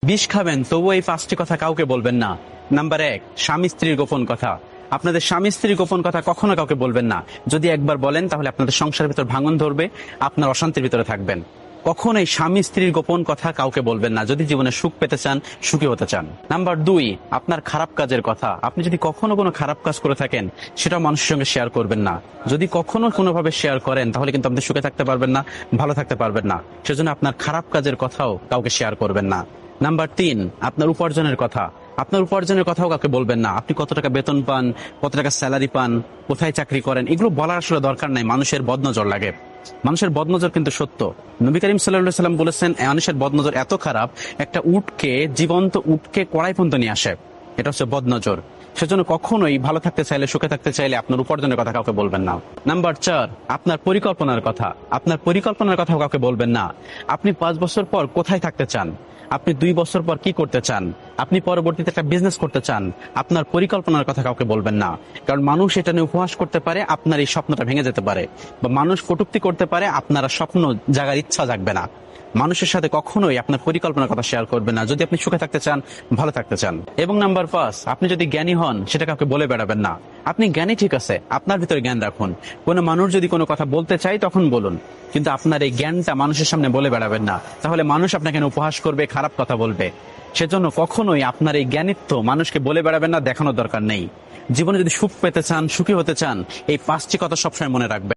বিষ খাবেন তবু এই 5টি কথা কাউকে বলবেন না। নাম্বার 1, স্বামী স্ত্রীর গোপন কথা। আপনাদের স্বামী স্ত্রীর গোপন কথা কখনো কাউকে বলবেন না। যদি একবার বলেন তাহলে আপনাদের সংসারের ভিতর ভাঙন ধরবে, আপনার অশান্তির ভিতরে থাকবেন। কখনোই স্বামী স্ত্রীর গোপন কথা কাউকে বলবেন না যদি জীবনে সুখ পেতে চান, সুখী হতে চান। নাম্বার 2, আপনার খারাপ কাজের কথা। আপনি যদি কখনো কোনো খারাপ কাজ করে থাকেন সেটা মানুষের সঙ্গে শেয়ার করবেন না। যদি কখনো কোনোভাবে শেয়ার করেন তাহলে কিন্তু আপনি সুখে থাকতে পারবেন না, ভালো থাকতে পারবেন না। সেজন্য আপনার খারাপ কাজের কথাও কাউকে শেয়ার করবেন না। নাম্বার 3, আপনার উপার্জনের কথা। আপনার উপার্জনের কথাও কাউকে বলবেন না। আপনি কত টাকা বেতন পান, কত টাকা স্যালারি পান, কোথায় চাকরি করেন, এগুলো বলার আসলে দরকার নাই। মানুষের বদনজর লাগে। মানুষের বদনজর কিন্তু সত্য। নবী করিম সাল্লাল্লাহু আলাইহি সাল্লাম বলেছেন, মানুষের বদনজর এত খারাপ, একটা উটকে, জীবন্ত উটকে কড়াই পর্যন্ত নিয়ে আসে। এটা হচ্ছে বদনজর। সেজন্য কখনোই ভালো থাকতে চাইলে, সুখে থাকতে চাইলে আপনার উপার্জনের কথা কাউকে বলবেন না। নাম্বার 4, আপনার পরিকল্পনার কথা। আপনার পরিকল্পনার কথাও কাউকে বলবেন না। আপনি 5 বছর পর কোথায় থাকতে চান, আপনি 2 বছর পর কি করতে চান, আপনি পরবর্তীতে একটা বিজনেস করতে চান, আপনার পরিকল্পনার কথা কাউকে বলবেন না। কারণ মানুষ এটা নিয়ে উপহাস করতে পারে, আপনার এই স্বপ্নটা ভেঙে যেতে পারে, বা মানুষ কটূক্তি করতে পারে, আপনার স্বপ্ন জাগার ইচ্ছা জাগবে না। মানুষের সাথে কখনোই আপনার পরিকল্পনার কথা শেয়ার করবেন না যদি আপনি সুখে থাকতে চান, ভালো থাকতে চান। এবং নাম্বার 5, আপনি যদি জ্ঞানী হন সেটা কাউকে বলে বেড়াবেন না। আপনি জ্ঞানী ঠিক আছে, আপনার ভিতরে জ্ঞান রাখুন। কোনো মানুষ যদি কোনো কথা বলতে চায় তখন বলুন, কিন্তু আপনার এই জ্ঞানটা মানুষের সামনে বলে বেড়াবেন না। তাহলে মানুষ আপনাকে উপহাস করবে, খারাপ কথা বলবে। সেজন্য কখনোই আপনার এই জ্ঞানিত্ব মানুষকে বলে বেড়াবেন না, দেখানোর দরকার নেই। জীবনে যদি সুখ পেতে চান, সুখী হতে চান, এই 5টি কথা সবসময় মনে রাখবেন।